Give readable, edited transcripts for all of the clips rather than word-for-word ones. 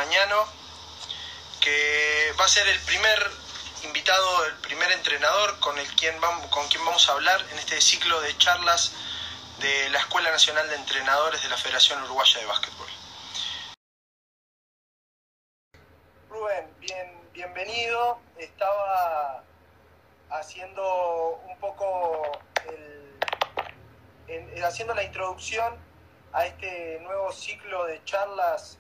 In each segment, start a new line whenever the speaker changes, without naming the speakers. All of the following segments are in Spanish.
Mañano, que va a ser el primer invitado, el primer entrenador con quien vamos a hablar en este ciclo de charlas de la Escuela Nacional de Entrenadores de la Federación Uruguaya de Básquetbol. Rubén, bienvenido. Estaba haciendo un poco haciendo la introducción a este nuevo ciclo de charlas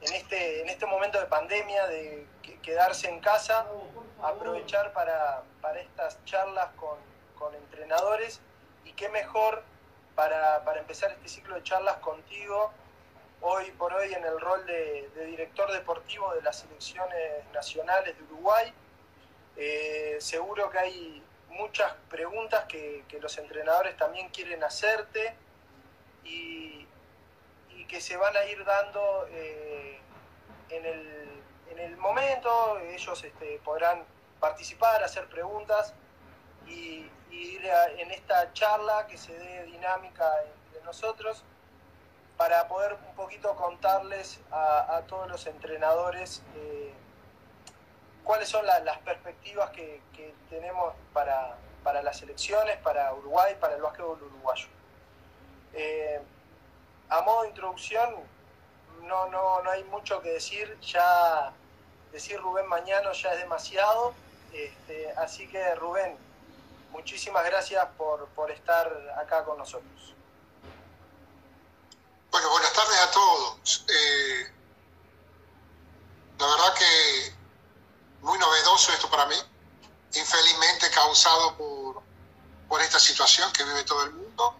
en este momento de pandemia, de quedarse en casa, aprovechar para estas charlas con entrenadores, y qué mejor para empezar este ciclo de charlas contigo, hoy por hoy en el rol de director deportivo de las selecciones nacionales de Uruguay. Seguro que hay muchas preguntas que los entrenadores también quieren hacerte y que se van a ir dando en el momento. Ellos podrán participar, hacer preguntas y ir en esta charla que se dé dinámica entre nosotros, para poder un poquito contarles a todos los entrenadores cuáles son las perspectivas que tenemos para las selecciones, para Uruguay, para el básquetbol uruguayo. A modo de introducción, no hay mucho que decir. Ya decir Rubén Mañano ya es demasiado. Así que, Rubén, muchísimas gracias por estar acá con nosotros.
Bueno, buenas tardes a todos. La verdad que muy novedoso esto para mí, infelizmente causado por esta situación que vive todo el mundo,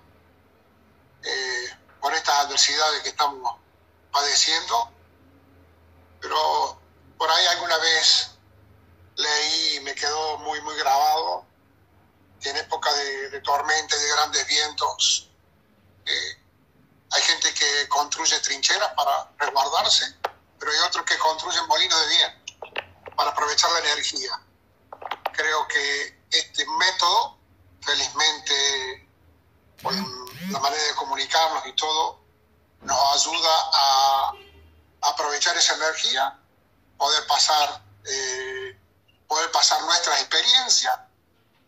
por estas adversidades que estamos padeciendo. Pero por ahí alguna vez leí y me quedó muy grabado que en época de tormenta y de grandes vientos hay gente que construye trincheras para resguardarse, pero hay otros que construyen molinos de viento para aprovechar la energía. Creo que este método, felizmente, por la manera de comunicarnos y todo, nos ayuda a aprovechar esa energía, poder pasar nuestras experiencias.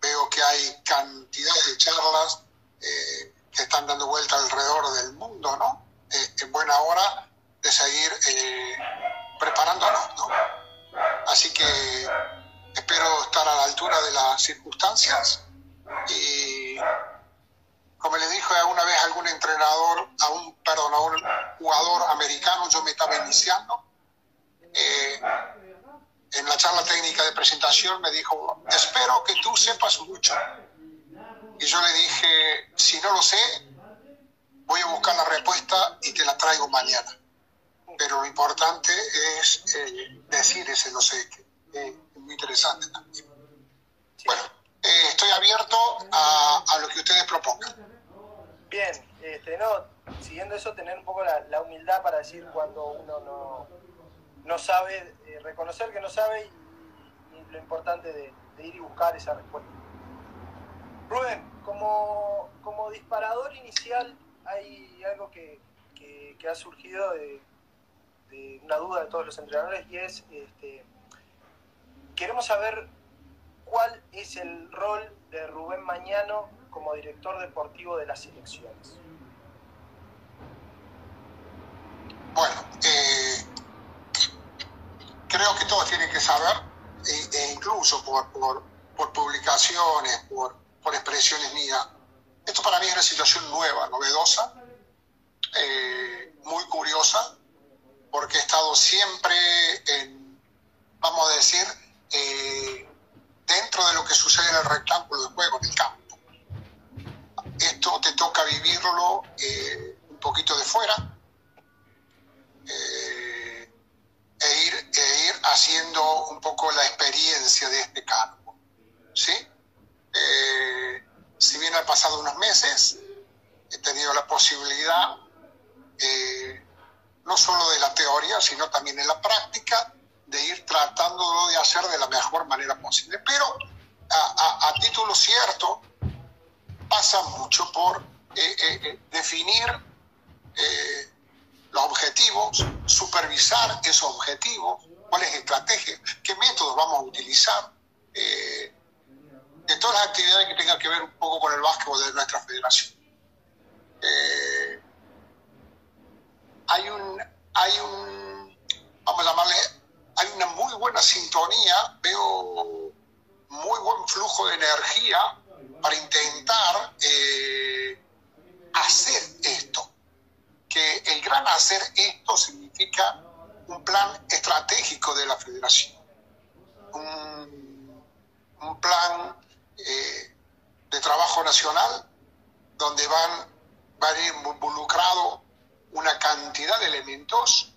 Veo que hay cantidades de charlas que están dando vuelta alrededor del mundo, ¿no? En buena hora de seguir preparándonos, ¿no? Así que espero estar a la altura de las circunstancias, y como le dije una vez a algún entrenador, a un jugador americano, yo me estaba iniciando, en la charla técnica de presentación me dijo: espero que tú sepas mucho. Y yo le dije: si no lo sé, voy a buscar la respuesta y te la traigo mañana. Pero lo importante es decir ese lo sé, que es muy interesante también. Sí. Bueno, estoy abierto a lo que ustedes propongan.
Bien, siguiendo eso, tener un poco la humildad para decir cuando uno no sabe, reconocer que no sabe, y lo importante de ir y buscar esa respuesta. Rubén, como disparador inicial, hay algo que ha surgido de una duda de todos los entrenadores, y es, queremos saber cuál es el rol de Rubén Mañano como director deportivo de las selecciones.
Bueno, creo que todos tienen que saber, e incluso por publicaciones, por expresiones mías, esto para mí es una situación nueva, novedosa, muy curiosa, porque he estado siempre vamos a decir, dentro de lo que sucede en el rectángulo de juego, en el campo. Esto te toca vivirlo un poquito de fuera, e ir haciendo un poco la experiencia de este campo, ¿sí? Si bien han pasado unos meses, he tenido la posibilidad, no solo de la teoría, sino también en la práctica, de ir tratándolo de hacer de la mejor manera posible. Pero a título cierto, pasa mucho por definir los objetivos, supervisar esos objetivos, cuáles estrategias, qué métodos vamos a utilizar, de todas las actividades que tengan que ver un poco con el básquetbol de nuestra federación. Vamos a llamarle, hay una muy buena sintonía, veo muy buen flujo de energía para intentar hacer esto. Que el gran hacer esto significa un plan estratégico de la federación, un plan de trabajo nacional donde van a ir involucrados una cantidad de elementos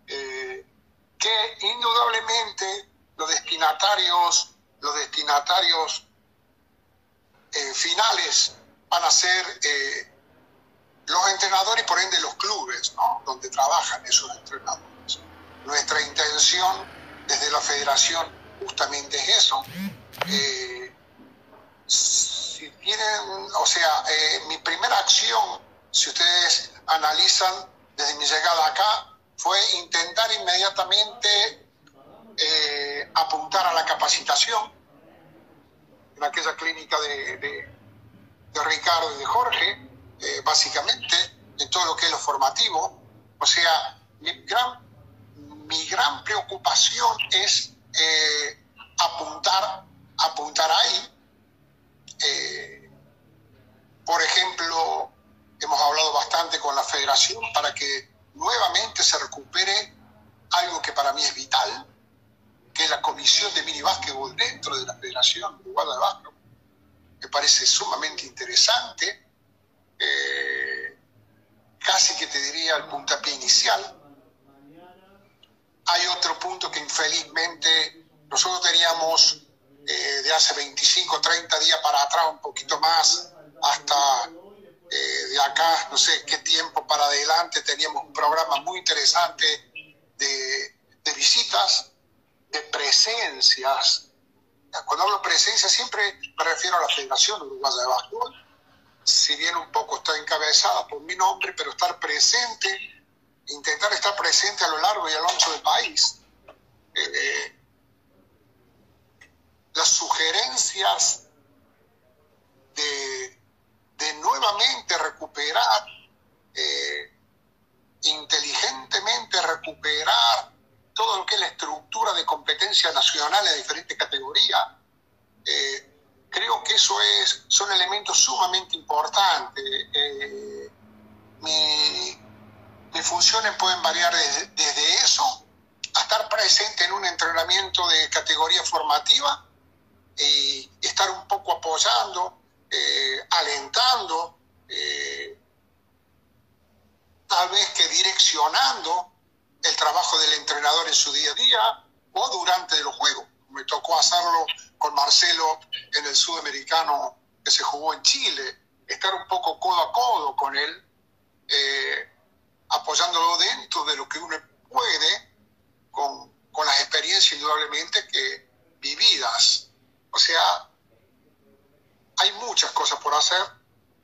que indudablemente los destinatarios finales van a ser los entrenadores y por ende los clubes, ¿no?, donde trabajan esos entrenadores. Nuestra intención desde la federación justamente es eso. Si tienen, mi primera acción, si ustedes analizan desde mi llegada acá, fue intentar inmediatamente apuntar a la capacitación en aquella clínica de Ricardo y de Jorge, básicamente en todo lo que es lo formativo. O sea, mi gran preocupación es apuntar ahí. Por ejemplo, hemos hablado bastante con la federación para que nuevamente se recupere algo que para mí es vital, que es la comisión de mini básquetbol dentro de la Federación Uruguaya de Básquetbol. Me parece sumamente interesante, casi que te diría el puntapié inicial. Hay otro punto que infelizmente nosotros teníamos de hace 25 o 30 días para atrás, un poquito más, hasta de acá, no sé qué tiempo para adelante, teníamos un programa muy interesante de visitas, de presencias. Cuando hablo de presencia siempre me refiero a la Federación Uruguaya de Básquetbol, si bien un poco está encabezada por mi nombre, pero estar presente, intentar estar presente a lo largo y a lo ancho del país. Las sugerencias de nuevamente recuperar, inteligentemente recuperar todo lo que es la estructura de competencias nacionales de diferentes categorías, creo que son elementos sumamente importantes. Mis funciones pueden variar desde eso a estar presente en un entrenamiento de categoría formativa y estar un poco apoyando, alentando, tal vez que direccionando el trabajo del entrenador en su día a día o durante los juegos. Me tocó hacerlo con Marcelo en el Sudamericano que se jugó en Chile, estar un poco codo a codo con él, apoyándolo dentro de lo que uno puede, con las experiencias indudablemente que vividas. O sea, hay muchas cosas por hacer.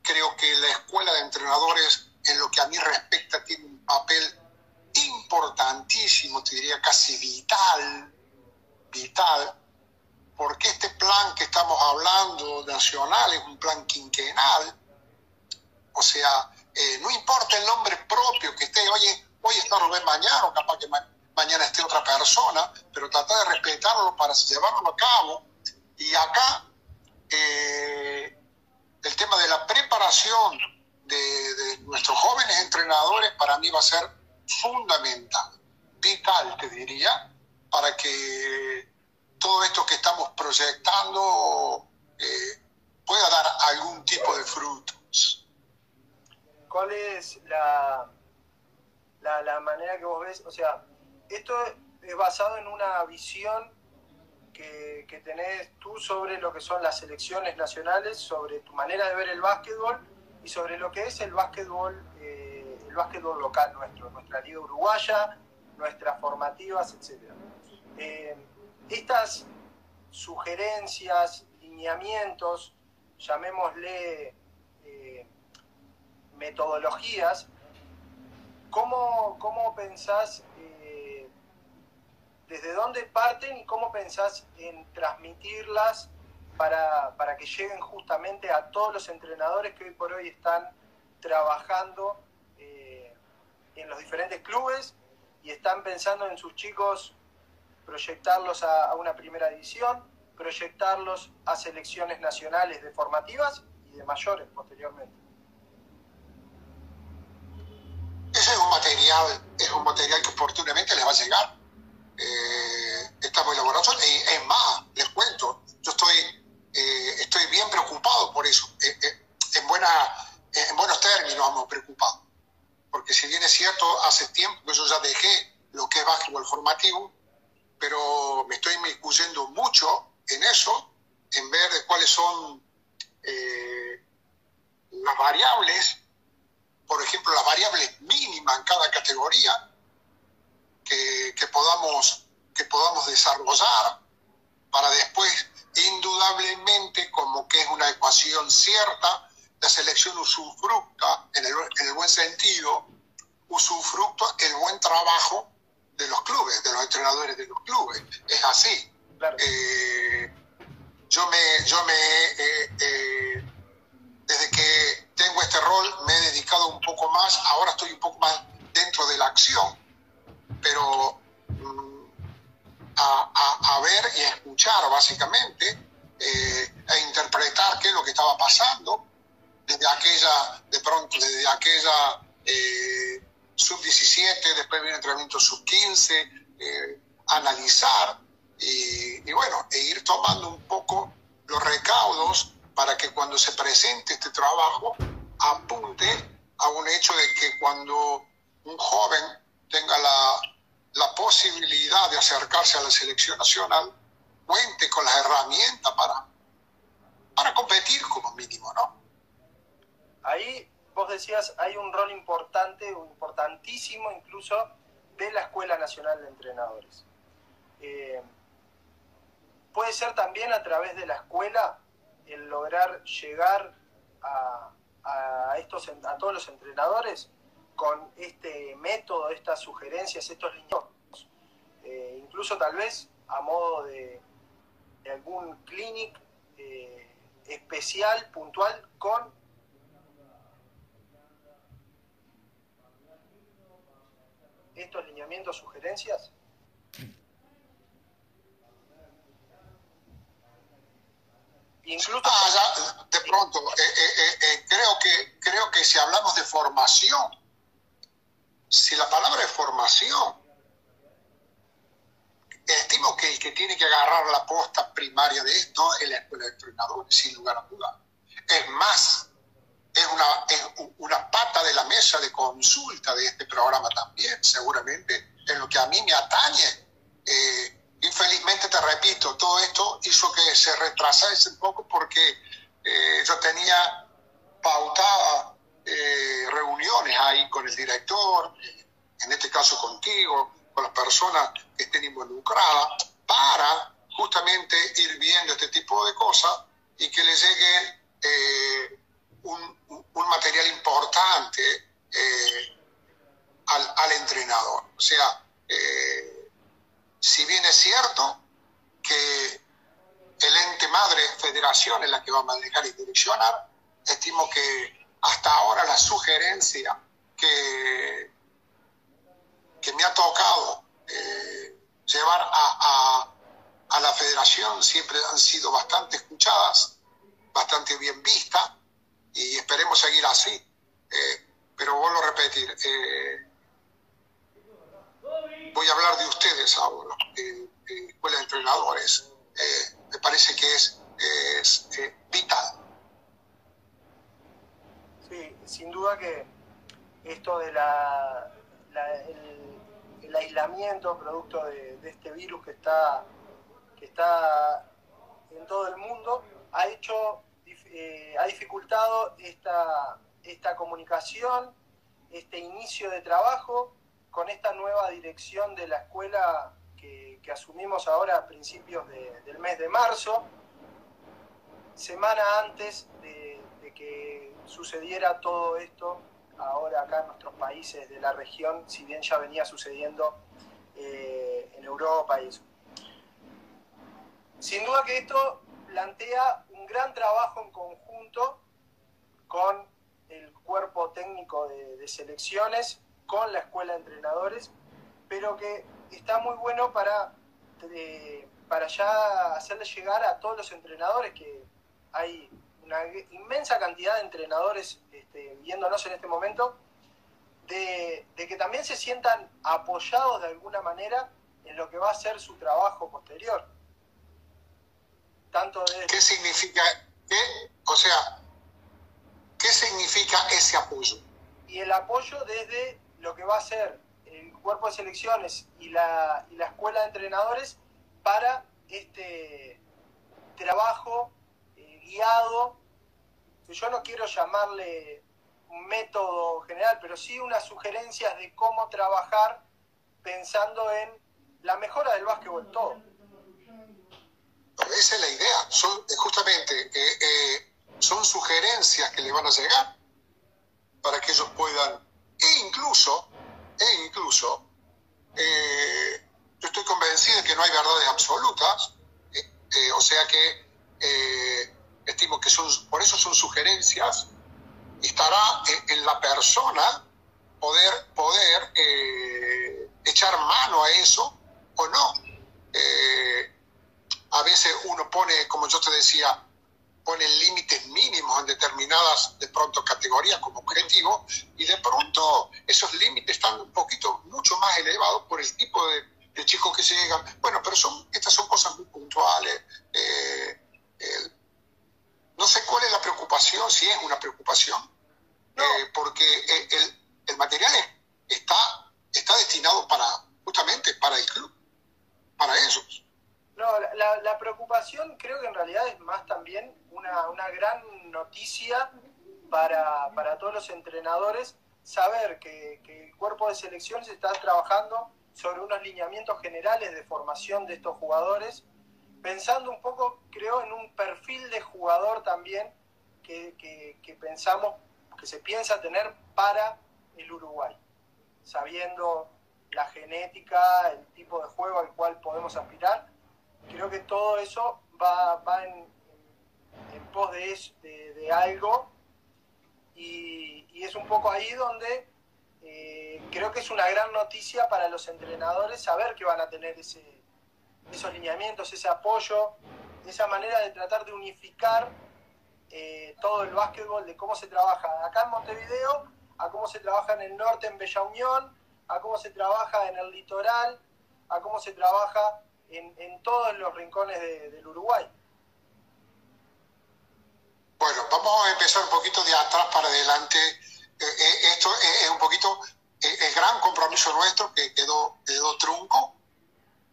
Creo que la escuela de entrenadores, en lo que a mí respecta, tiene un papel importantísimo, te diría casi vital, porque este plan que estamos hablando nacional es un plan quinquenal. O sea, no importa el nombre propio que esté, hoy está Rubén Mañaro, capaz que mañana esté otra persona, pero tratar de respetarlo para llevarlo a cabo. Y acá el tema de la preparación de nuestros jóvenes entrenadores para mí va a ser fundamental, vital te diría, para que todo esto que estamos proyectando pueda dar algún tipo de frutos.
¿Cuál es la manera que vos ves? O sea, esto es basado en una visión que tenés tú sobre lo que son las selecciones nacionales, sobre tu manera de ver el básquetbol y sobre lo que es el básquetbol local nuestro, nuestra liga uruguaya, nuestras formativas, etc. Estas sugerencias, lineamientos, llamémosle metodologías, ¿Cómo pensás, desde dónde parten y cómo pensás en transmitirlas para que lleguen justamente a todos los entrenadores que hoy por hoy están trabajando en los diferentes clubes y están pensando en sus chicos, proyectarlos a una primera división, proyectarlos a selecciones nacionales de formativas y de mayores posteriormente?
Ese es un material que oportunamente les va a llegar. Estamos elaborando, y es más, les cuento, yo estoy bien preocupado por eso, en buenos términos vamos preocupados, porque si bien es cierto, hace tiempo que yo ya dejé lo que es básquetbol formativo, pero me estoy inmiscuyendo mucho en eso, en ver cuáles son las variables, por ejemplo, las variables mínimas en cada categoría que podamos desarrollar para después, indudablemente, como que es una ecuación cierta, la selección usufructa, en el buen sentido, usufructa el buen trabajo de los clubes, de los entrenadores de los clubes. Es así.
Claro.
Desde que tengo este rol me he dedicado un poco más, ahora estoy un poco más dentro de la acción, pero a ver y a escuchar básicamente, a interpretar qué es lo que estaba pasando desde aquella sub-17, después viene el entrenamiento sub-15, analizar y bueno, e ir tomando un poco los recaudos para que cuando se presente este trabajo apunte a un hecho de que cuando un joven tenga la posibilidad de acercarse a la selección nacional, cuente con las herramientas para competir como mínimo, ¿no?
Ahí vos decías, hay un rol importante, o importantísimo incluso, de la Escuela Nacional de Entrenadores. Puede ser también a través de la escuela el lograr llegar a todos los entrenadores con este método, estas sugerencias, estos lineamientos, incluso tal vez a modo de algún clinic especial, puntual, con estos lineamientos, sugerencias. Incluso
ya, de pronto, creo que si hablamos de formación, si la palabra es formación, estimo que el que tiene que agarrar la posta primaria de esto es la escuela de entrenadores, sin lugar a duda. Es más, es una pata de la mesa de consulta de este programa también, seguramente, en lo que a mí me atañe. Infelizmente, te repito, todo esto hizo que se retrasase un poco porque yo tenía pautadas reuniones ahí con el director, en este caso contigo, con las personas que estén involucradas, para justamente ir viendo este tipo de cosas y que le llegue un material importante al entrenador. O sea, si bien es cierto que el ente madre federación es la que va a manejar y direccionar, estimo que hasta ahora la sugerencia que me ha tocado llevar a la federación siempre han sido bastante escuchadas, bastante bien vistas, y esperemos seguir así. Pero vuelvo a repetir, voy a hablar de ustedes ahora, escuela de entrenadores. Me parece que es vital.
Sí, sin duda que esto de el aislamiento producto de este virus que está en todo el mundo ha dificultado esta comunicación, este inicio de trabajo con esta nueva dirección de la escuela que asumimos ahora a principios del mes de marzo, semana antes de que sucediera todo esto ahora acá en nuestros países de la región, si bien ya venía sucediendo en Europa y eso. Sin duda que esto plantea un gran trabajo en conjunto con el cuerpo técnico de selecciones, con la escuela de entrenadores, pero que está muy bueno para ya hacerle llegar a todos los entrenadores, que hay una inmensa cantidad de entrenadores viéndonos en este momento, de que también se sientan apoyados de alguna manera en lo que va a ser su trabajo posterior. Tanto de...
¿Qué significa, qué significa ese apoyo?
Y el apoyo desde lo que va a ser el cuerpo de selecciones y la escuela de entrenadores para este trabajo guiado, que yo no quiero llamarle un método general, pero sí unas sugerencias de cómo trabajar pensando en la mejora del básquetbol todo.
Esa es la idea, justamente son sugerencias que le van a llegar para que ellos puedan, incluso yo estoy convencido de que no hay verdades absolutas, o sea que estimo que por eso son sugerencias, y estará en la persona poder echar mano a eso o no. A veces uno pone, como yo te decía, pone límites mínimos en determinadas, de pronto, categorías como objetivo, y de pronto esos límites están mucho más elevados por el tipo de chicos que llegan. Bueno, pero estas son cosas muy puntuales. No sé cuál es la preocupación, si es una preocupación, no. Porque el material está destinado justamente para el club, para ellos.
No, la preocupación creo que en realidad es más también una gran noticia para todos los entrenadores, saber que el cuerpo de selecciones está trabajando sobre unos lineamientos generales de formación de estos jugadores, pensando un poco, creo, en un perfil de jugador también que pensamos, que se piensa tener para el Uruguay, sabiendo la genética, el tipo de juego al cual podemos aspirar. Creo que todo eso va en pos de algo, y es un poco ahí donde creo que es una gran noticia para los entrenadores saber que van a tener esos lineamientos, ese apoyo, esa manera de tratar de unificar todo el básquetbol, de cómo se trabaja acá en Montevideo, a cómo se trabaja en el norte, en Bella Unión, a cómo se trabaja en el litoral, a cómo se trabaja en todos los rincones del Uruguay.
Bueno, vamos a empezar un poquito de atrás para adelante. Esto es un poquito el gran compromiso nuestro que quedó trunco.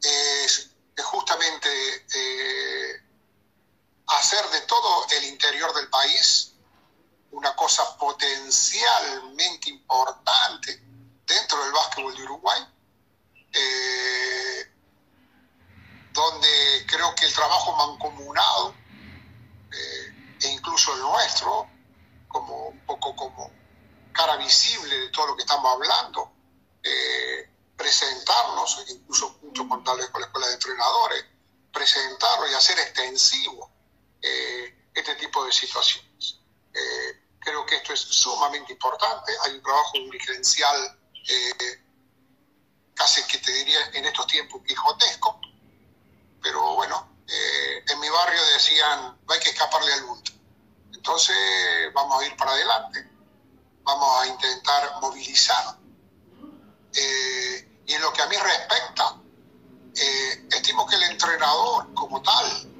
Es justamente hacer de todo el interior del país una cosa potencialmente importante dentro del básquetbol de Uruguay, donde creo que el trabajo mancomunado, e incluso el nuestro, como un poco como cara visible de todo lo que estamos hablando, presentarnos, incluso junto con tal vez con la escuela de entrenadores, presentarlo y hacer extensivo este tipo de situaciones. Creo que esto es sumamente importante. Hay un trabajo dirigencial casi que te diría en estos tiempos quijotesco, pero bueno, en mi barrio decían no hay que escaparle al bulto. Entonces vamos a ir para adelante, vamos a intentar movilizar. Y en lo que a mí respecta, estimo que el entrenador como tal,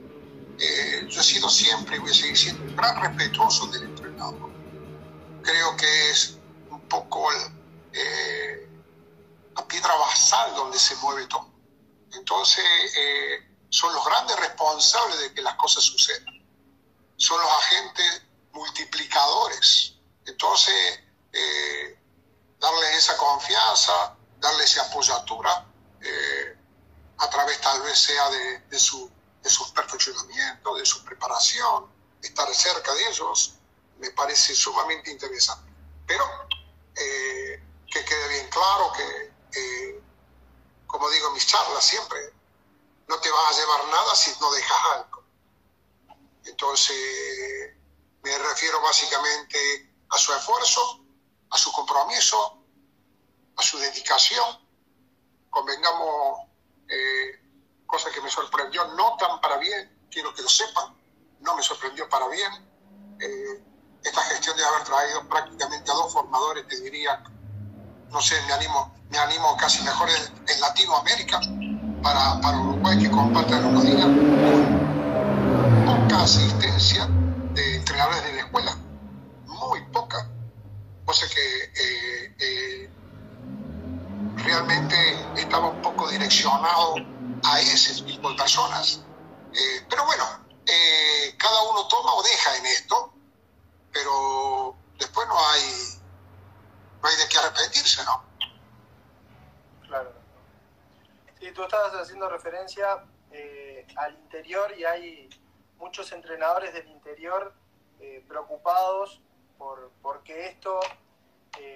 yo he sido siempre y voy a seguir siendo un gran respetuoso del entrenador. Creo que es un poco la piedra basal donde se mueve todo. Entonces, son los grandes responsables de que las cosas sucedan. Son los agentes multiplicadores. Entonces, darles esa confianza, darles esa apoyatura, a través tal vez sea de su perfeccionamiento, de su preparación, estar cerca de ellos, me parece sumamente interesante. Pero que quede bien claro que, como digo en mis charlas siempre, no te vas a llevar nada si no dejas algo. Entonces, me refiero básicamente a su esfuerzo, a su compromiso, a su dedicación. Convengamos, cosa que me sorprendió, no tan para bien, quiero que lo sepan, no me sorprendió para bien. Esta gestión de haber traído prácticamente a 2 formadores, te diría, no sé, me animo casi mejor en Latinoamérica para Uruguay, que compartan unos días con poca asistencia de entrenadores de la escuela, muy poca, cosa que realmente estaba un poco direccionado a ese tipo de personas. Pero bueno, cada uno toma o deja en esto, pero después no hay de qué arrepentirse, ¿no?
Claro. Sí, tú estabas haciendo referencia al interior, y hay muchos entrenadores del interior preocupados porque esto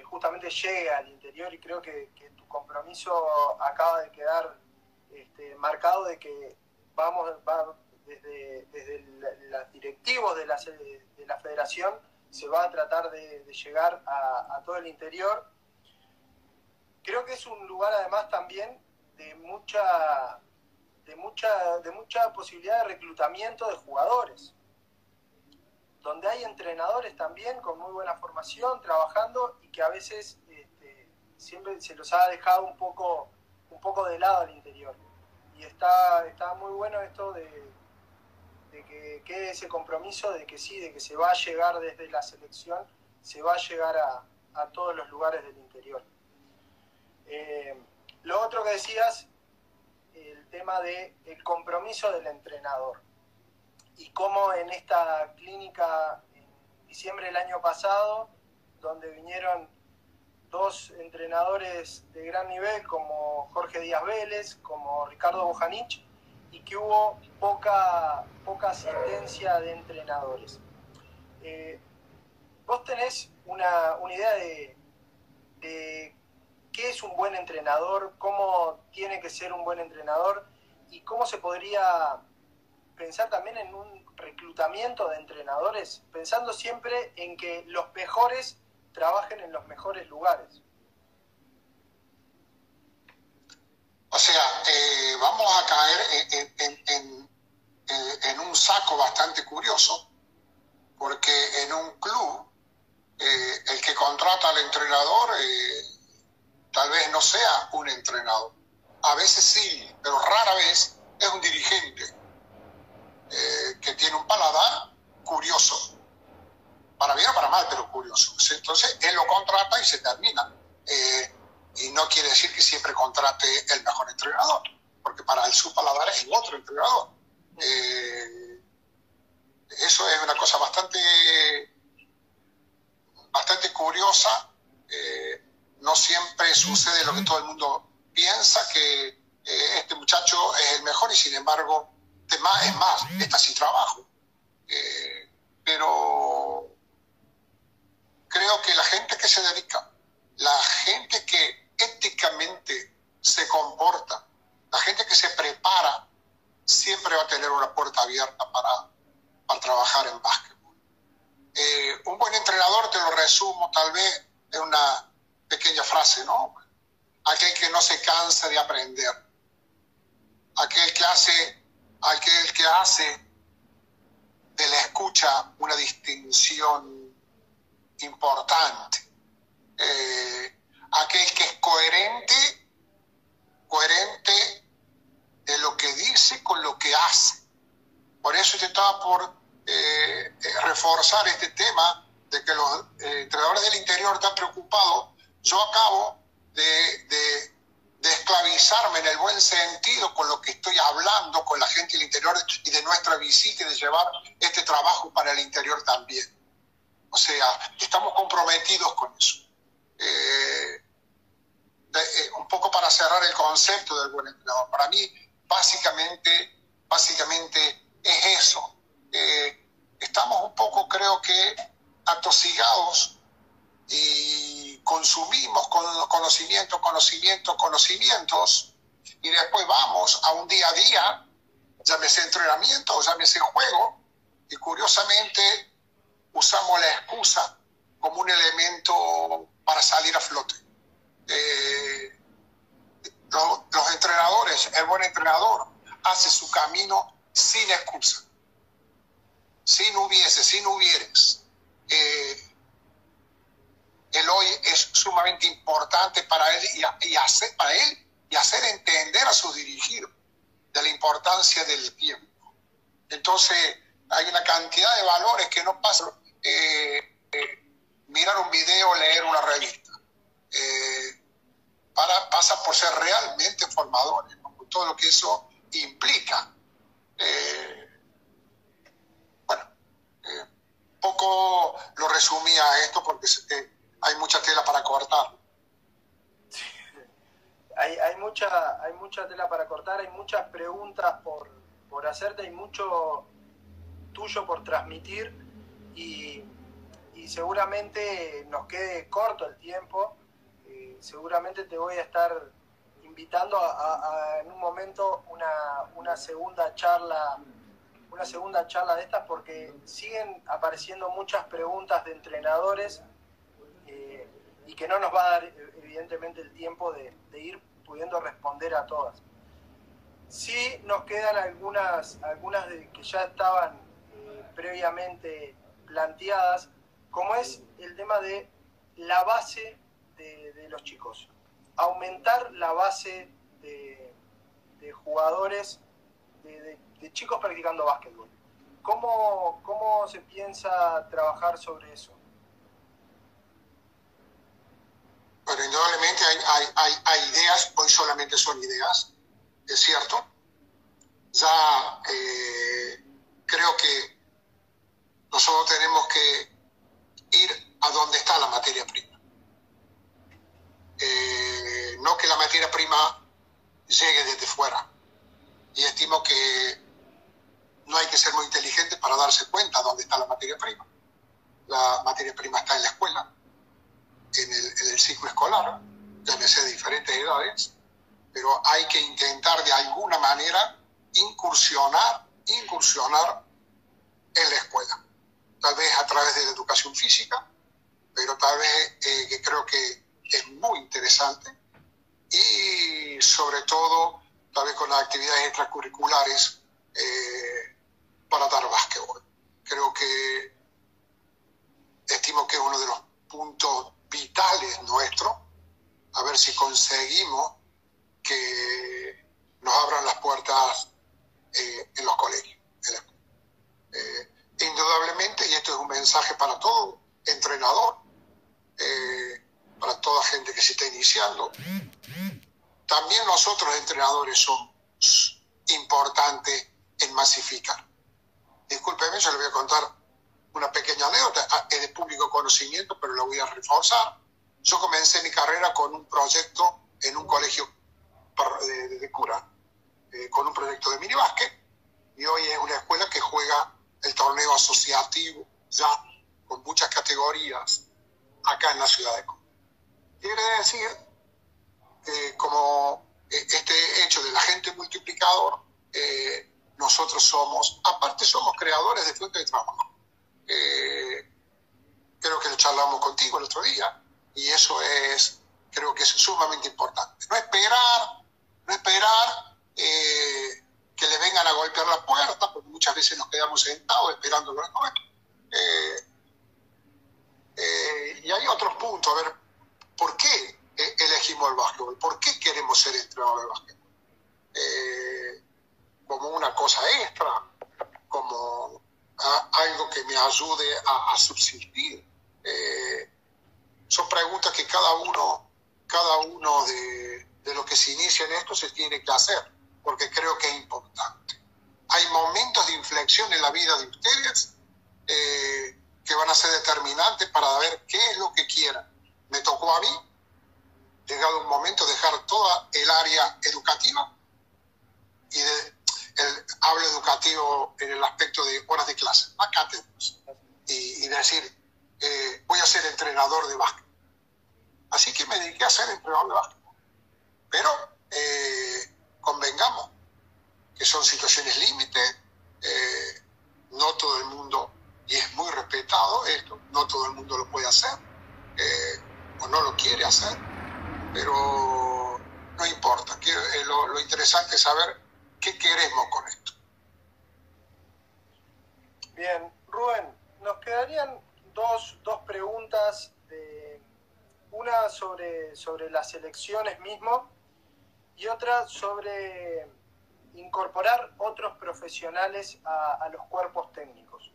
justamente llegue al interior, y creo que tu compromiso acaba de quedar marcado, de que va desde los directivos de la federación se va a tratar de llegar a todo el interior. Creo que es un lugar además también de mucha posibilidad de reclutamiento de jugadores, donde hay entrenadores también con muy buena formación trabajando, y que a veces siempre se los ha dejado un poco de lado al interior. Y está muy bueno esto de que quede ese compromiso de que sí, de que se va a llegar desde la selección, se va a llegar a todos los lugares del interior. Lo otro que decías, el tema del compromiso del entrenador, y cómo en esta clínica en diciembre del año pasado, donde vinieron 2 entrenadores de gran nivel como Jorge Díaz Vélez, como Ricardo Bojanic, y que hubo poca asistencia de entrenadores. ¿Vos tenés una idea de qué es un buen entrenador, cómo tiene que ser un buen entrenador, y cómo se podría pensar también en un reclutamiento de entrenadores, pensando siempre en que los mejores trabajen en los mejores lugares?
O sea, vamos a caer en un saco bastante curioso, porque en un club el que contrata al entrenador tal vez no sea un entrenador. A veces sí, pero rara vez es un dirigente que tiene un paladar curioso, para bien o para mal, pero curioso. Entonces él lo contrata y se termina. Y no quiere decir que siempre contrate el mejor entrenador, porque para él su paladar es el otro entrenador. Eso es una cosa bastante curiosa. No siempre sucede lo que todo el mundo piensa, que este muchacho es el mejor, y sin embargo es más, está sin trabajo. Pero creo que la gente que se dedica, la gente que éticamente se comporta, la gente que se prepara, siempre va a tener una puerta abierta para trabajar en básquetbol. Un buen entrenador, te lo resumo tal vez en una pequeña frase, ¿no? Aquel que no se cansa de aprender, aquel que hace de la escucha una distinción importante, aquel que es coherente de lo que dice con lo que hace. Por eso yo estaba por reforzar este tema de que los entrenadores del interior están preocupados. Yo acabo de esclavizarme en el buen sentido con lo que estoy hablando con la gente del interior y de nuestra visita, y de llevar este trabajo para el interior también. O sea, estamos comprometidos con eso. Un poco para cerrar el concepto del buen entrenador. Para mí, básicamente es eso. Estamos un poco, creo que, atosigados y consumimos conocimientos, y después vamos a un día a día, llámese entrenamiento o llámese juego, y curiosamente usamos la excusa como un elemento para salir a flote. Los entrenadores, el buen entrenador, hace su camino sin excusa, sin hubieres. El hoy es sumamente importante para él y hacer entender a sus dirigidos de la importancia del tiempo. Entonces, hay una cantidad de valores que no pasan mirar un video, leer una revista. Pasa por ser realmente formadores, ¿no? Con todo lo que eso implica. Poco lo resumía a esto porque hay mucha tela para cortar.
Sí. Hay mucha tela para cortar, hay muchas preguntas por hacerte, hay mucho tuyo por transmitir y seguramente nos quede corto el tiempo. Seguramente te voy a estar invitando en un momento una segunda charla de estas, porque siguen apareciendo muchas preguntas de entrenadores y que no nos va a dar evidentemente el tiempo de ir pudiendo responder a todas. Sí nos quedan algunas que ya estaban previamente planteadas, como es el tema de la base de los chicos. Aumentar la base de jugadores, de chicos practicando básquetbol. ¿Cómo se piensa trabajar sobre eso?
Bueno, indudablemente hay ideas, hoy solamente son ideas, es cierto. Ya creo que nosotros tenemos que ir a donde está la materia prima. No que la materia prima llegue desde fuera. Y estimo que no hay que ser muy inteligente para darse cuenta dónde está la materia prima. La materia prima está en la escuela, en el ciclo escolar, llámese de diferentes edades, pero hay que intentar de alguna manera incursionar en la escuela. Tal vez a través de la educación física, pero tal vez que creo que es muy interesante, y sobre todo tal vez con las actividades extracurriculares para dar básquetbol. Creo que estimo que es uno de los puntos vitales nuestros, a ver si conseguimos que nos abran las puertas en los colegios. Indudablemente, y esto es un mensaje para todo entrenador, para toda gente que se está iniciando, también nosotros entrenadores somos importantes en masificar. Discúlpeme, yo le voy a contar una pequeña anécdota, es de público conocimiento, pero la voy a reforzar. Yo comencé mi carrera con un proyecto en un colegio de cura, con un proyecto de minibásquet, y hoy es una escuela que juega el torneo asociativo, ya con muchas categorías, acá en la ciudad de Córdoba. Quiere decir que como este hecho del agente multiplicador, nosotros somos creadores de fuentes de trabajo. Creo que lo charlamos contigo el otro día, y eso creo que es sumamente importante. No esperar que le vengan a golpear la puerta, porque muchas veces nos quedamos sentados esperando los nuestros. Y hay otros puntos, a ver, ¿por qué elegimos el básquetbol? ¿Por qué queremos ser entrenadores de básquetbol? Como una cosa extra, como algo que me ayude a subsistir. Son preguntas que cada uno de los que se inicia en esto se tiene que hacer, porque creo que es importante. Hay momentos de inflexión en la vida de ustedes que van a ser determinantes para ver qué es lo que quieran. Me tocó a mí, llegado un momento, dejar toda el área educativa, y hablo educativo en el aspecto de horas de clase, más cátedras, y decir, voy a ser entrenador de básquet. Así que me dediqué a ser entrenador de básquetbol. Pero convengamos que son situaciones límite, no todo el mundo, y es muy respetado esto, no todo el mundo lo puede hacer, o no lo quiere hacer, pero no importa. Lo interesante es saber qué queremos con esto.
Bien, Rubén, nos quedarían dos preguntas, una sobre las elecciones mismo y otra sobre incorporar otros profesionales a los cuerpos técnicos.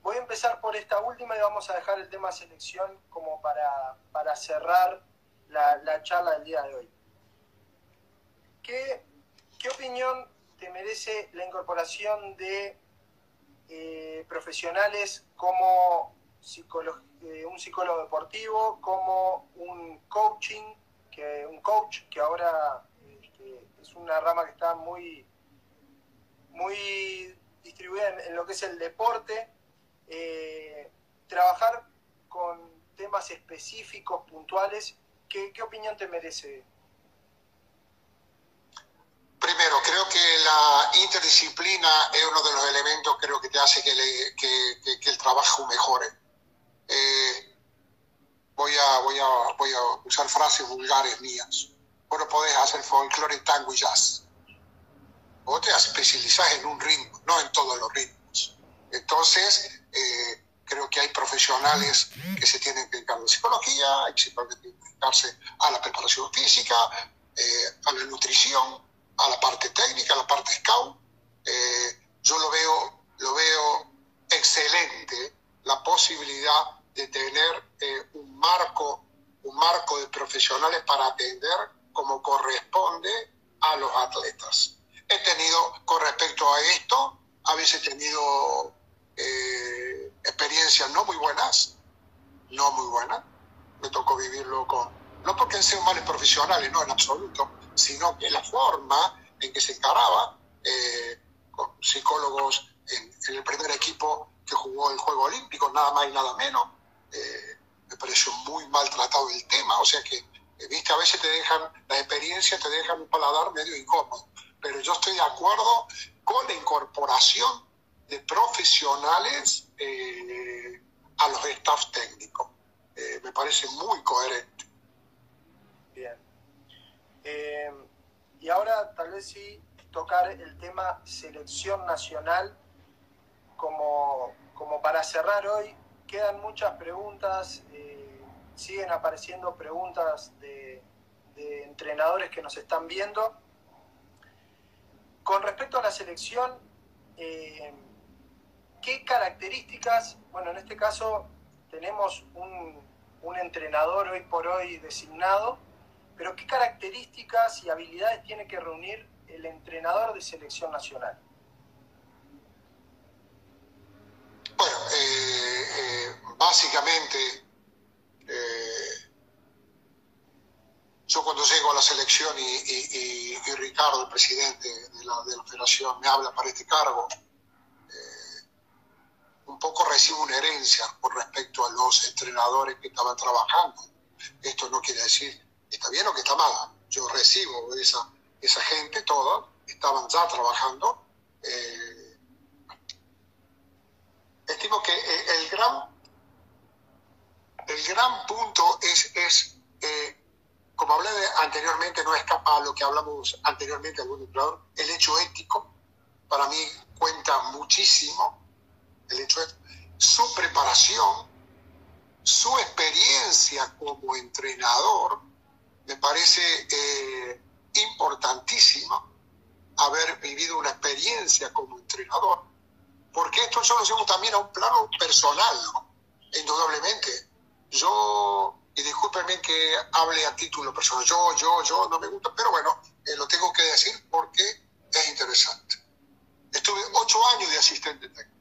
Voy a empezar por esta última y vamos a dejar el tema selección como para cerrar la charla del día de hoy. ¿Qué opinión te merece la incorporación de profesionales como un psicólogo deportivo, como un coach que ahora es una rama que está muy distribuida en lo que es el deporte, trabajar con temas específicos, puntuales? ¿Qué opinión te merece?
Primero, creo que la interdisciplina es uno de los elementos, creo, que te hace que el trabajo mejore. Voy a usar frases vulgares mías. Vos no podés hacer folclore, tango y jazz. Vos te especializás en un ritmo, no en todos los ritmos. Entonces, creo que hay profesionales que se tienen que dedicar a la psicología, hay que dedicarse a la preparación física, a la nutrición, a la parte técnica, a la parte scout. Yo lo veo excelente la posibilidad de tener un marco de profesionales para atender como corresponde a los atletas. He tenido, con respecto a esto, a veces he tenido experiencias no muy buenas, me tocó vivirlo no porque sean malos profesionales, no en absoluto, sino que la forma en que se encaraba, con psicólogos en el primer equipo que jugó el Juego Olímpico, nada más y nada menos, me pareció muy maltratado el tema. O sea que, viste, a veces las experiencias te dejan un paladar medio incómodo, pero yo estoy de acuerdo con la incorporación de profesionales a los staff técnicos. Me parece muy coherente.
Bien. Y ahora tal vez sí tocar el tema selección nacional como para cerrar hoy. Quedan muchas preguntas, siguen apareciendo preguntas de entrenadores que nos están viendo. Con respecto a la selección, ¿qué características? Bueno, en este caso tenemos un entrenador hoy por hoy designado, pero ¿qué características y habilidades tiene que reunir el entrenador de selección nacional?
Bueno, básicamente, yo cuando llego a la selección y Ricardo, el presidente de la federación, me habla para este cargo, un poco recibo una herencia con respecto a los entrenadores que estaban trabajando. Esto no quiere decir que está bien o que está mal. Yo recibo esa gente, todos estaban ya trabajando. Estimo que el gran punto es como hablé anteriormente, no escapa a lo que hablamos anteriormente algún entrenador, el hecho ético. Para mí cuenta muchísimo el hecho ético, su preparación, su experiencia como entrenador. Me parece importantísimo haber vivido una experiencia como entrenador, porque esto yo lo llevo también a un plano personal, ¿no? Indudablemente. Yo, y discúlpenme que hable a título personal, yo no me gusta, pero bueno, lo tengo que decir porque es interesante. Estuve 8 años de asistente técnico.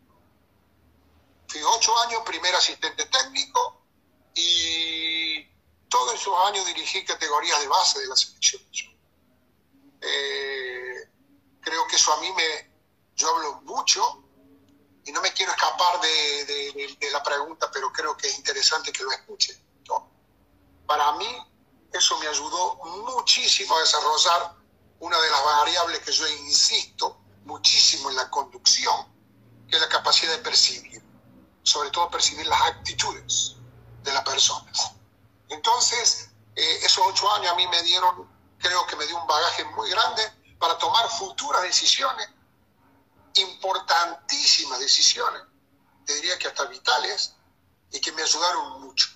Fui 8 años primer asistente técnico y todos esos años dirigí categorías de base de la selección. Creo que eso a mí yo hablo mucho y no me quiero escapar de la pregunta, pero creo que es interesante que lo escuchen, ¿no? para mí eso me ayudó muchísimo a desarrollar una de las variables que yo insisto muchísimo en la conducción, que es la capacidad de percibir, sobre todo percibir las actitudes de las personas. Entonces, esos 8 años a mí me dieron, creo que me dio un bagaje muy grande para tomar futuras decisiones, importantísimas decisiones, te diría que hasta vitales, y que me ayudaron mucho.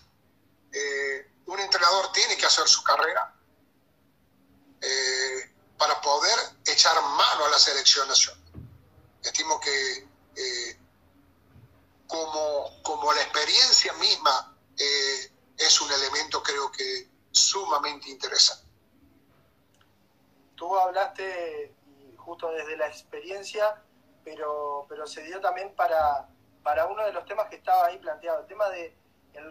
Un entrenador tiene que hacer su carrera para poder echar mano a la selección nacional. Estimo que como la experiencia misma es un elemento, creo que sumamente interesante.
Tú hablaste justo desde la experiencia, pero se dio también para uno de los temas que estaba ahí planteado, el tema del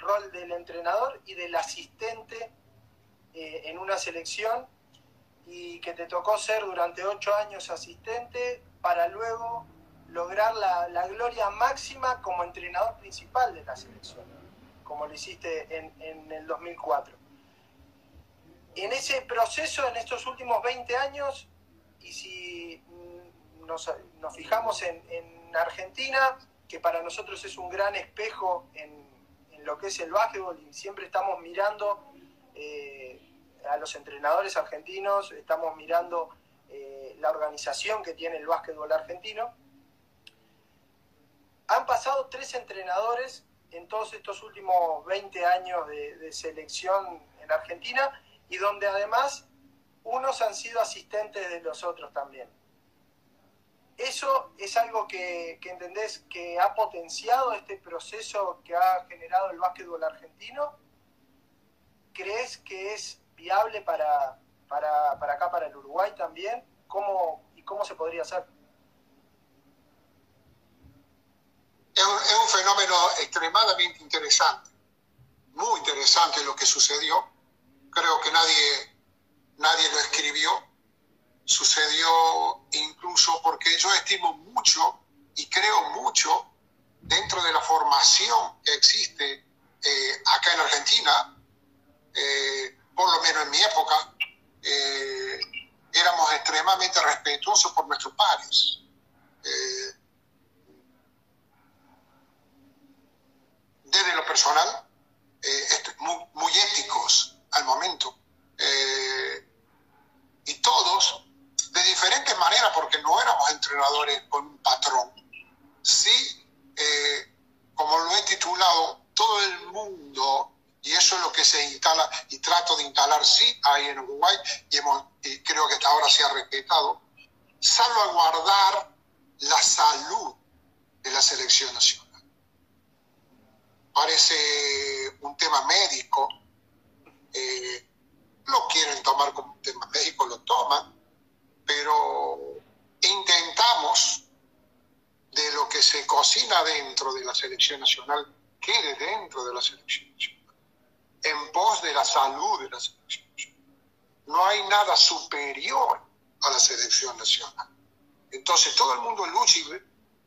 rol del entrenador y del asistente en una selección, y que te tocó ser durante 8 años asistente para luego lograr la gloria máxima como entrenador principal de la selección, como lo hiciste en el 2004. En ese proceso, en estos últimos 20 años, y si nos fijamos en Argentina, que para nosotros es un gran espejo en lo que es el básquetbol, y siempre estamos mirando a los entrenadores argentinos, estamos mirando la organización que tiene el básquetbol argentino. Han pasado 3 entrenadores en todos estos últimos 20 años de selección en Argentina, y donde además unos han sido asistentes de los otros también. ¿Eso es algo que entendés que ha potenciado este proceso que ha generado el básquetbol argentino? ¿Crees que es viable para acá, para el Uruguay también? ¿Cómo se podría hacer?
Es un fenómeno extremadamente interesante, muy interesante lo que sucedió. Creo que nadie lo escribió. Sucedió incluso porque yo estimo mucho y creo mucho dentro de la formación que existe acá en Argentina. Por lo menos en mi época, éramos extremadamente respetuosos por nuestros pares. Desde lo personal, muy éticos al momento. Y todos, de diferentes maneras, porque no éramos entrenadores con un patrón. Sí, como lo he titulado, todo el mundo, y eso es lo que se instala y trato de instalar, sí, ahí en Uruguay, y creo que hasta ahora se ha respetado, salvaguardar la salud de la selección nacional. Parece un tema médico, lo quieren tomar como un tema médico, lo toman, pero intentamos de lo que se cocina dentro de la selección nacional, quede dentro de la selección nacional, en pos de la salud de la selección nacional. No hay nada superior a la selección nacional. Entonces todo el mundo lucha y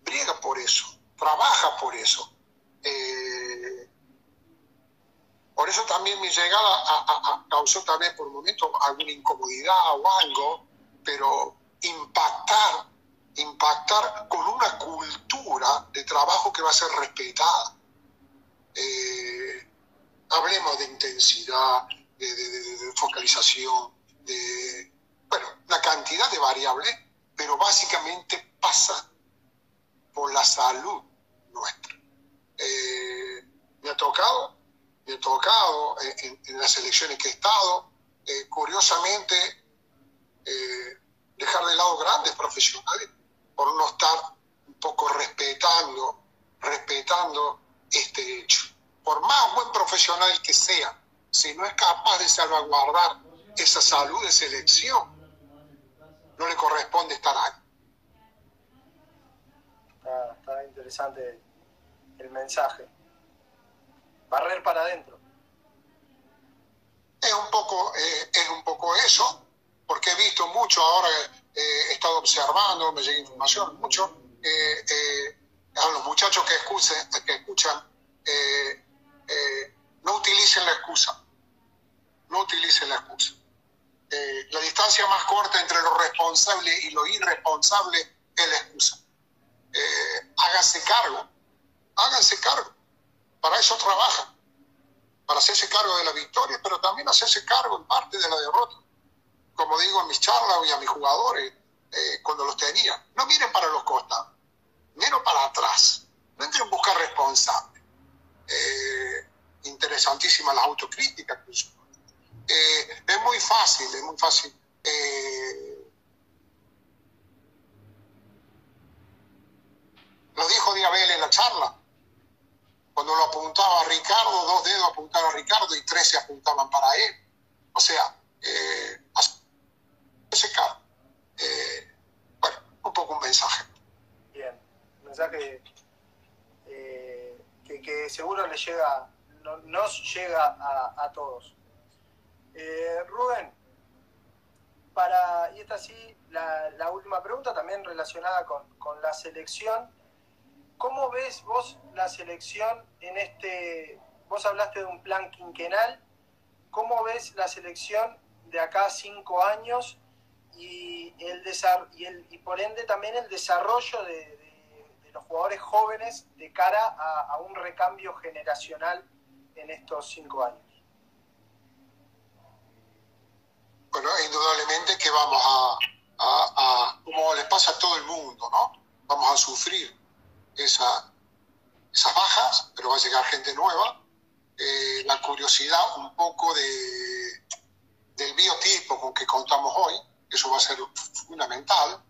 briega por eso, trabaja por eso. Por eso también mi llegada causó también por un momento alguna incomodidad o algo, pero impactar con una cultura de trabajo que va a ser respetada. Hablemos de intensidad, de focalización, una cantidad de variables, pero básicamente pasa por la salud nuestra. Me ha tocado en las elecciones que he estado, curiosamente, dejar de lado grandes profesionales por no estar un poco respetando este hecho. Por más buen profesional que sea, si no es capaz de salvaguardar esa salud de selección, no le corresponde estar ahí.
Está interesante el mensaje. Barrer para adentro.
Es un poco eso, porque he visto mucho ahora, he estado observando, me llega información mucho, a los muchachos que escuchan, no utilicen la excusa. no utilicen la excusa. La distancia más corta entre lo responsable y lo irresponsable es la excusa. Háganse cargo. Para eso trabajan, para hacerse cargo de la victoria, pero también hacerse cargo en parte de la derrota. Como digo en mis charlas y a mis jugadores, cuando los tenía, no miren para los costados, miren para atrás, no entren en buscar responsables. Interesantísimas las autocríticas. Es muy fácil. Lo dijo Diabel en la charla, cuando lo apuntaba a Ricardo, 2 dedos apuntaban a Ricardo y 3 se apuntaban para él. O sea, ese cargo. Bueno, un poco un mensaje.
Bien, un mensaje que seguro le llega, nos llega a todos. Rubén, y esta sí, la última pregunta también relacionada con la selección. ¿Cómo ves vos la selección vos hablaste de un plan quinquenal, ¿cómo ves la selección de acá a 5 años y por ende también el desarrollo de los jugadores jóvenes de cara a un recambio generacional en estos 5 años?
Bueno, indudablemente que vamos a como les pasa a todo el mundo, ¿no? Vamos a sufrir esas bajas, pero va a llegar gente nueva. La curiosidad un poco del biotipo con que contamos hoy, eso va a ser fundamental,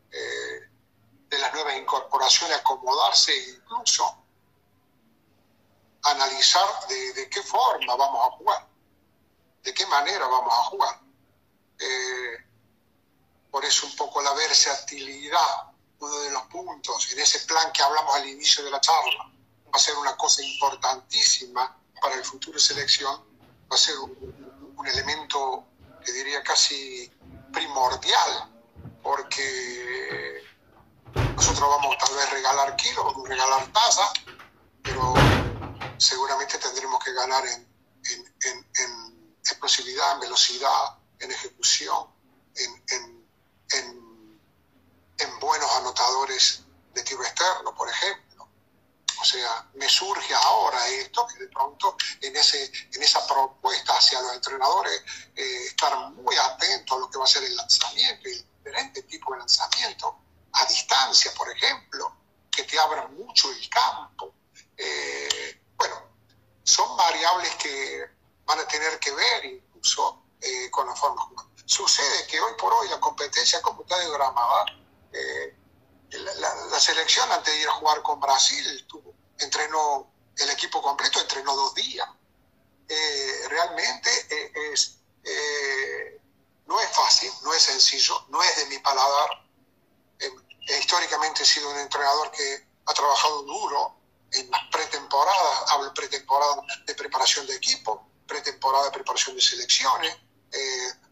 de las nuevas incorporaciones, acomodarse e incluso analizar de qué forma vamos a jugar, de qué manera vamos a jugar. Por eso un poco la versatilidad, uno de los puntos en ese plan que hablamos al inicio de la charla, va a ser una cosa importantísima para el futuro de selección, va a ser un elemento que diría casi primordial, porque nosotros vamos tal vez a regalar kilos, vamos a regalar tazas, pero seguramente tendremos que ganar en explosividad, en velocidad, en ejecución, en buenos anotadores de tiro externo, por ejemplo. O sea, me surge ahora esto, que de pronto en esa propuesta hacia los entrenadores, estar muy atentos a lo que va a ser el lanzamiento y diferentes tipos de lanzamiento, a distancia, por ejemplo, que te abran mucho el campo. Bueno, son variables que van a tener que ver incluso con la forma de jugar. Sucede que hoy por hoy la competencia, como está diagramada, la selección antes de ir a jugar con Brasil entrenó el equipo completo, entrenó 2 días. Realmente no es fácil, no es sencillo, no es de mi paladar. Históricamente he sido un entrenador que ha trabajado duro en las pretemporadas, hablo de pretemporada de preparación de equipo, pretemporada de preparación de selecciones,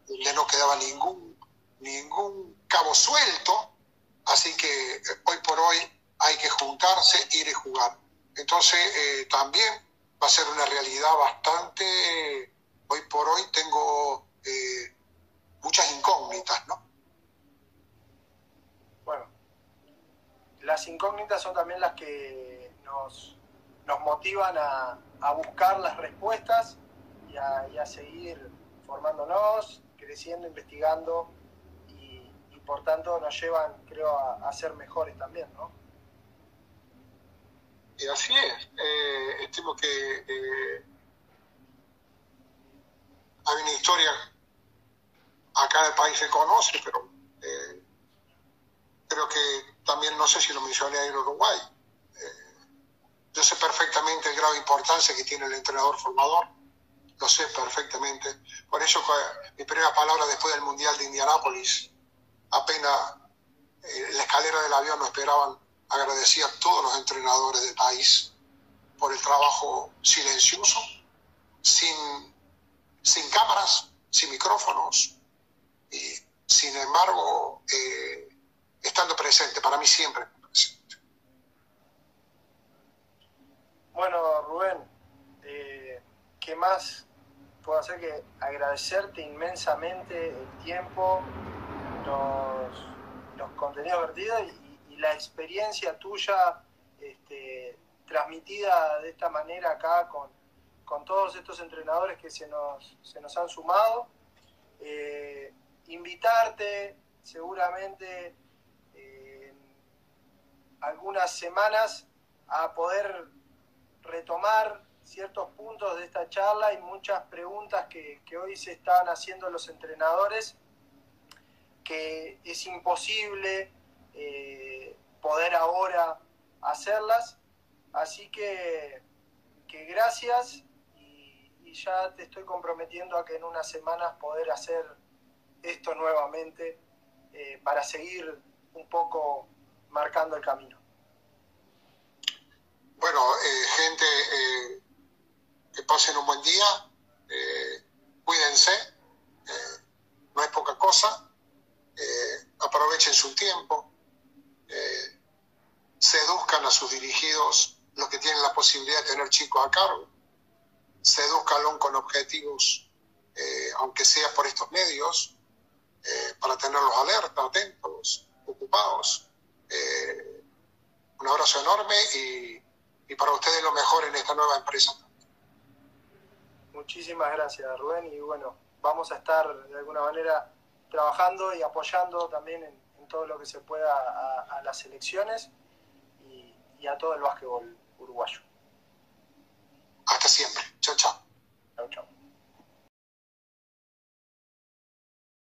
donde no quedaba ningún cabo suelto. Así que hoy por hoy hay que juntarse, ir y jugar. Entonces también va a ser una realidad bastante... Hoy por hoy tengo muchas incógnitas, ¿no?
Bueno, las incógnitas son también las que nos motivan a buscar las respuestas y a seguir formándonos, creciendo, investigando y por tanto nos llevan, creo, a ser mejores también, ¿no?
Y así es. Estimo que hay una historia acá del país se conoce, pero creo que también, no sé si lo mencioné ahí en Uruguay, yo sé perfectamente el grado de importancia que tiene el entrenador formador, lo sé perfectamente. Por eso mi primera palabra después del Mundial de Indianápolis, apenas en la escalera del avión nos esperaban, agradecí a todos los entrenadores del país por el trabajo silencioso, sin cámaras, sin micrófonos, y sin embargo estando presente, para mí siempre presente.
Bueno, Rubén, ¿qué más puedo hacer que agradecerte inmensamente el tiempo, los contenidos vertidos y la experiencia tuya transmitida de esta manera acá con todos estos entrenadores que se nos han sumado. Invitarte seguramente algunas semanas a poder retomar ciertos puntos de esta charla y muchas preguntas que hoy se están haciendo los entrenadores, que es imposible poder ahora hacerlas. Así que gracias y ya te estoy comprometiendo a que en unas semanas poder hacer esto nuevamente para seguir un poco marcando el camino.
Bueno, gente, que pasen un buen día, cuídense, no es poca cosa, aprovechen su tiempo, seduzcan a sus dirigidos, los que tienen la posibilidad de tener chicos a cargo, sedúzcanlos con objetivos, aunque sea por estos medios, para tenerlos alerta, atentos, ocupados. Un abrazo enorme y para ustedes lo mejor en esta nueva empresa.
Muchísimas gracias, Rubén, y bueno, vamos a estar de alguna manera trabajando y apoyando también en todo lo que se pueda a las selecciones y a todo el básquetbol uruguayo.
Hasta siempre. Chao, chao.
Chau, chau.